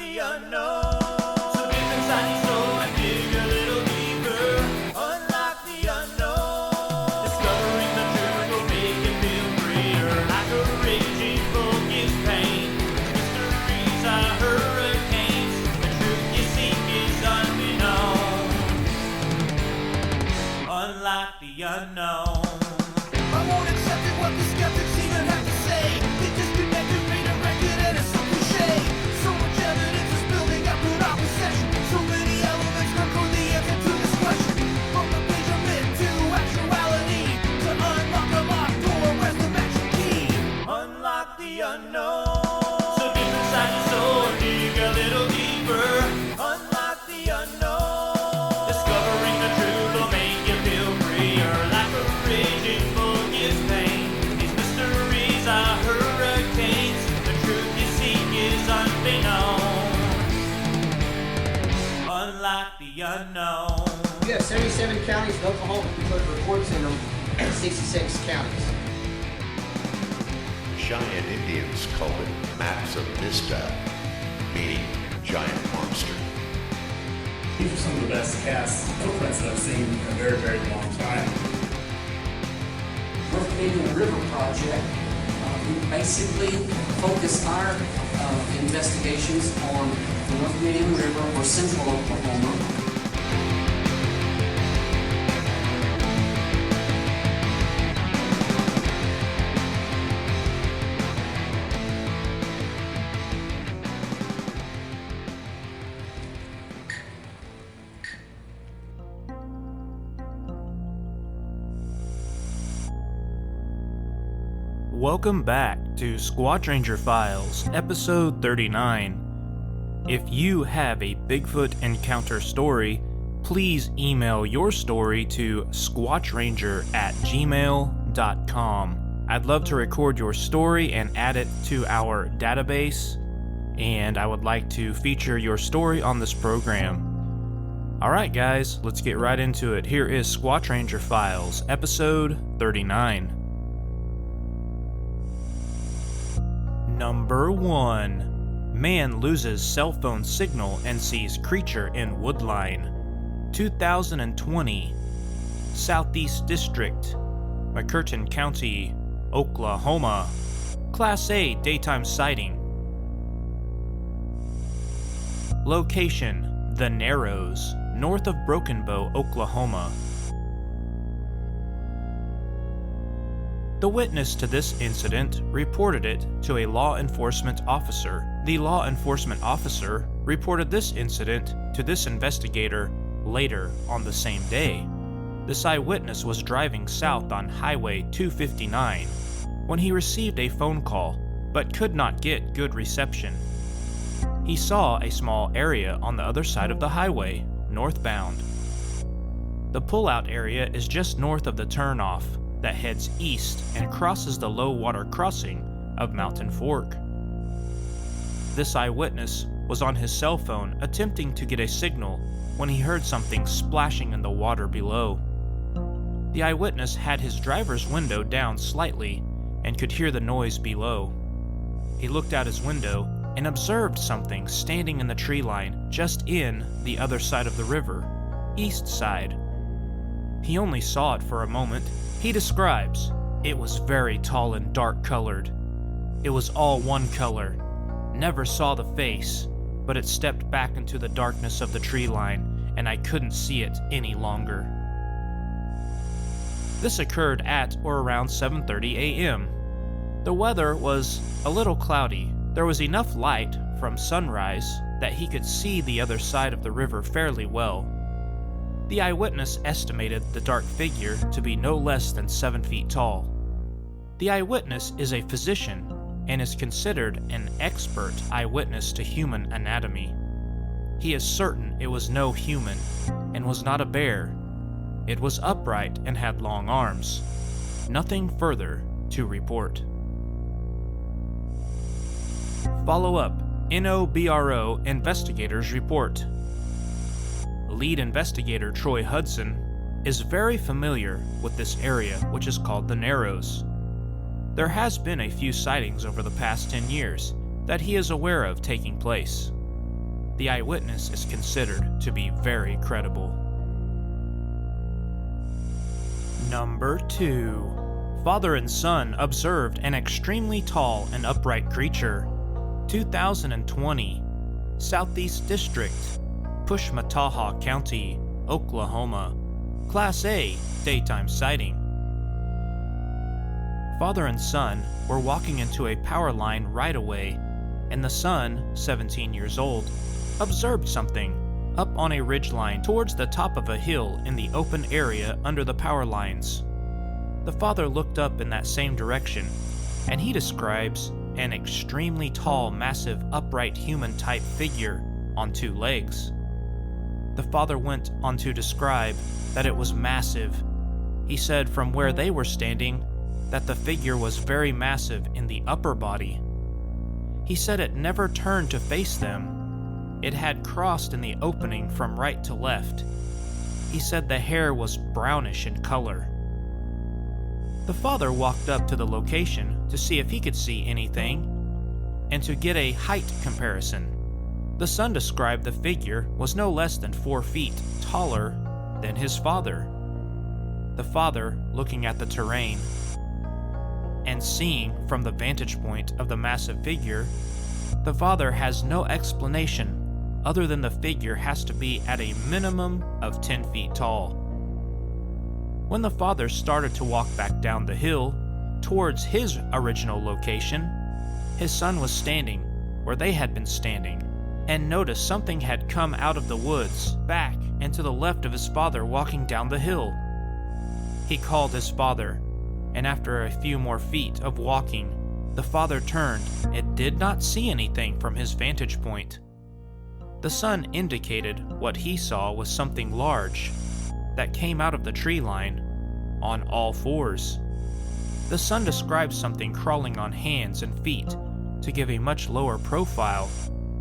the unknown. So get inside your soul and dig a little deeper. Unlock the unknown. Discovering the truth will make you feel freer. Like a raging bull gives pain. Mysteries are hurricanes. The truth you seek is unbeknown. Unlock the unknown. I won't accept it what the skeptics even have to say. They disconnected, redirected, and it's so cliche. So much evidence is building up in opposition. So many elements come for the answer to this question. From the page of myth to actuality, to unlock the locked door, where's the magic key? Unlock the unknown. So deep inside your soul and dig a little deeper. Unlock the unknown. Discovering the truth will make you feel freer. Like a raging bull gives pain. These mysteries are hurricanes. The truth you seek is unbeknown. Unlock the unknown. You have 77 counties in Oklahoma who put reports in them, and 66 counties. Cheyenne Indians called it Maps of Mista, meaning giant monster. These are some of the best cast footprints that I've seen in a very, very long time. North Canadian River Project, we basically focus our investigations on the North Canadian River or central Oklahoma. Welcome back to Squatch Ranger Files, episode 39. If you have a Bigfoot encounter story, please email your story to squatchranger@gmail.com. I'd love to record your story and add it to our database, and I would like to feature your story on this program. Alright guys, let's get right into it. Here is Squatch Ranger Files, episode 39. Number 1. Man loses cell phone signal and sees creature in woodline. 2020. Southeast District, McCurtain County, Oklahoma. Class A daytime sighting. Location: The Narrows, north of Broken Bow, Oklahoma. The witness to this incident reported it to a law enforcement officer. The law enforcement officer reported this incident to this investigator later on the same day. This eyewitness was driving south on Highway 259 when he received a phone call, but could not get good reception. He saw a small area on the other side of the highway, northbound. The pullout area is just north of the turnoff that heads east and crosses the low water crossing of Mountain Fork. This eyewitness was on his cell phone attempting to get a signal when he heard something splashing in the water below. The eyewitness had his driver's window down slightly and could hear the noise below. He looked out his window and observed something standing in the tree line just in the other side of the river, east side. He only saw it for a moment. He describes, it was very tall and dark colored. It was all one color. Never saw the face, but it stepped back into the darkness of the tree line and I couldn't see it any longer. This occurred at or around 7:30 a.m. The weather was a little cloudy. There was enough light from sunrise that he could see the other side of the river fairly well. The eyewitness estimated the dark figure to be no less than 7 feet tall. The eyewitness is a physician and is considered an expert eyewitness to human anatomy. He is certain it was no human and was not a bear. It was upright and had long arms. Nothing further to report. Follow up: NOBRO investigators report. Lead investigator Troy Hudson is very familiar with this area, which is called the Narrows. There has been a few sightings over the past 10 years that he is aware of taking place. The eyewitness is considered to be very credible. Number 2. Father and son observed an extremely tall and upright creature. 2020, Southeast District, Pushmataha County, Oklahoma. Class A, daytime sighting. Father and son were walking into a power line right away, and the son, 17 years old, observed something up on a ridgeline towards the top of a hill in the open area under the power lines. The father looked up in that same direction, and he describes an extremely tall, massive, upright human-type figure on 2 legs. The father went on to describe that it was massive. He said from where they were standing that the figure was very massive in the upper body. He said it never turned to face them. It had crossed in the opening from right to left. He said the hair was brownish in color. The father walked up to the location to see if he could see anything and to get a height comparison. The son described the figure was no less than 4 feet taller than his father. The father, looking at the terrain and seeing from the vantage point of the massive figure, the father has no explanation other than the figure has to be at a minimum of 10 feet tall. When the father started to walk back down the hill towards his original location, his son was standing where they had been standing and noticed something had come out of the woods back and to the left of his father walking down the hill. He called his father, and after a few more feet of walking, the father turned and did not see anything from his vantage point. The son indicated what he saw was something large that came out of the tree line on all 4s. The son described something crawling on hands and feet to give a much lower profile,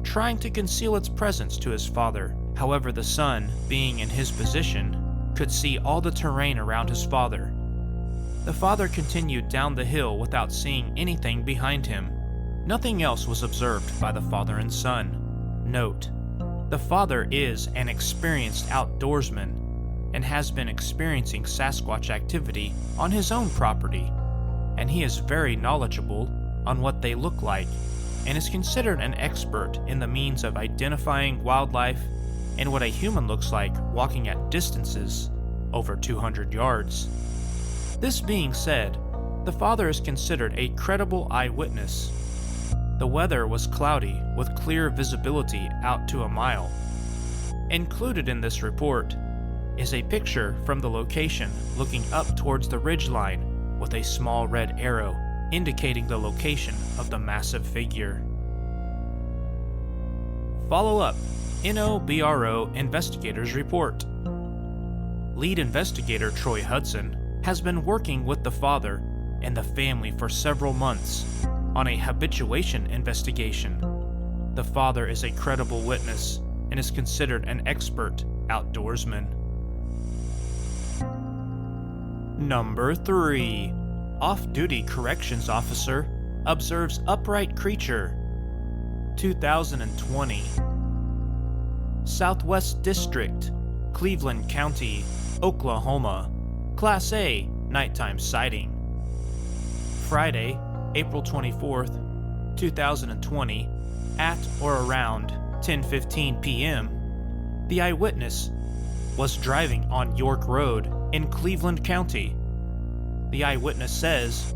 trying to conceal its presence to his father. However, the son, being in his position, could see all the terrain around his father. The father continued down the hill without seeing anything behind him. Nothing else was observed by the father and son. Note: the father is an experienced outdoorsman and has been experiencing Sasquatch activity on his own property, and he is very knowledgeable on what they look like and is considered an expert in the means of identifying wildlife and what a human looks like walking at distances over 200 yards. This being said, the father is considered a credible eyewitness. The weather was cloudy with clear visibility out to a mile. Included in this report is a picture from the location looking up towards the ridgeline with a small red arrow indicating the location of the massive figure. Follow up: NOBRO investigators report. Lead investigator Troy Hudson has been working with the father and the family for several months on a habituation investigation. The father is a credible witness and is considered an expert outdoorsman. Number 3. Off-duty corrections officer observes upright creature. 2020. Southwest District, Cleveland County, Oklahoma. Class A, nighttime sighting. Friday, April 24th, 2020, at or around 10:15 p.m., the eyewitness was driving on York Road in Cleveland County. The eyewitness says,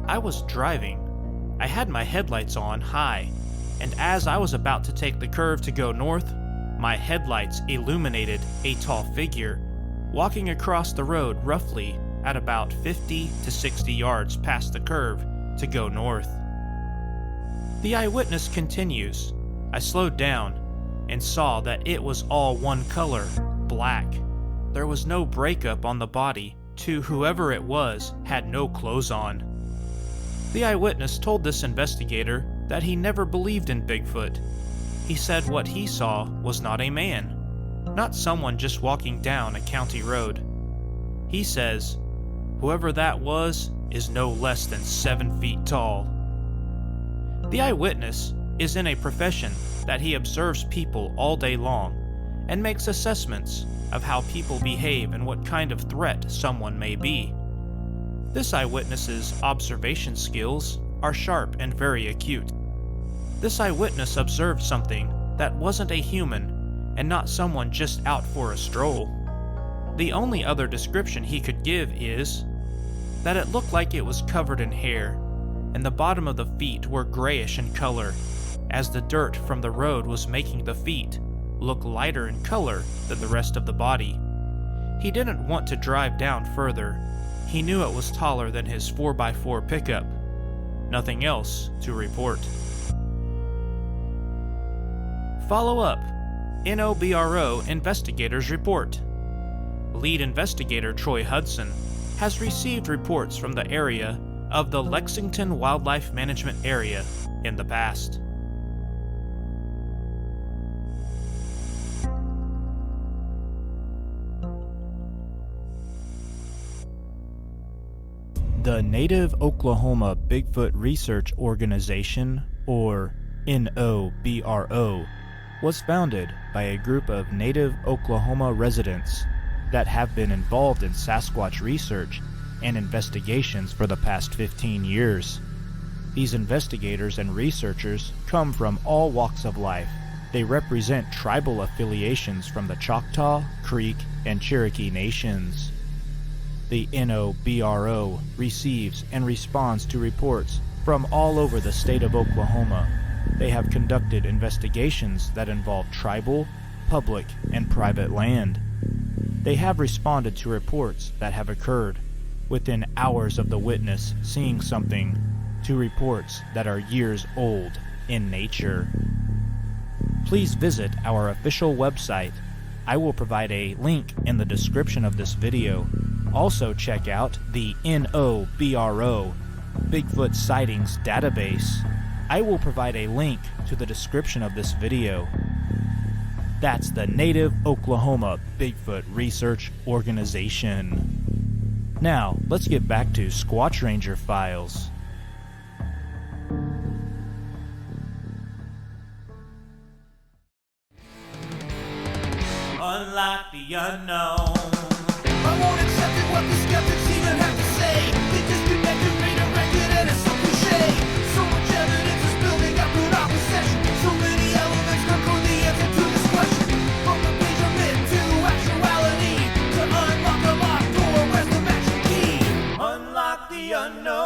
"I was driving. I had my headlights on high, and as I was about to take the curve to go north, my headlights illuminated a tall figure walking across the road roughly at about 50 to 60 yards past the curve to go north." The eyewitness continues, "I slowed down and saw that it was all one color, black. There was no breakup on the body to whoever it was had no clothes on." The eyewitness told this investigator that he never believed in Bigfoot. He said what he saw was not a man, not someone just walking down a county road. He says, whoever that was is no less than 7 feet tall. The eyewitness is in a profession that he observes people all day long and makes assessments of how people behave and what kind of threat someone may be. This eyewitness's observation skills are sharp and very acute. This eyewitness observed something that wasn't a human and not someone just out for a stroll. The only other description he could give is that it looked like it was covered in hair, and the bottom of the feet were grayish in color, as the dirt from the road was making the feet look lighter in color than the rest of the body. He didn't want to drive down further. He knew it was taller than his 4x4 pickup. Nothing else to report. Follow up. NOBRO investigators report. Lead investigator Troy Hudson has received reports from the area of the Lexington Wildlife Management Area in the past. The Native Oklahoma Bigfoot Research Organization, or NOBRO, was founded by a group of Native Oklahoma residents that have been involved in Sasquatch research and investigations for the past 15 years. These investigators and researchers come from all walks of life. They represent tribal affiliations from the Choctaw, Creek, and Cherokee nations. The NOBRO receives and responds to reports from all over the state of Oklahoma. They have conducted investigations that involve tribal, public, and private land. They have responded to reports that have occurred within hours of the witness seeing something, to reports that are years old in nature. Please visit our official website. I will provide a link in the description of this video. Also check out the NOBRO Bigfoot Sightings database. I will provide a link to the description of this video. That's the Native Oklahoma Bigfoot Research Organization. Now, let's get back to Squatch Ranger Files. Unlike the unknown, I won't accept it what the skeptics even have to say. They disconnect and redirect it and it's so cliche. So much evidence is building up in opposition. So many elements control the answer to this question. From the page of myth to actuality, to unlock the locked door, where's the magic key? Unlock the unknown.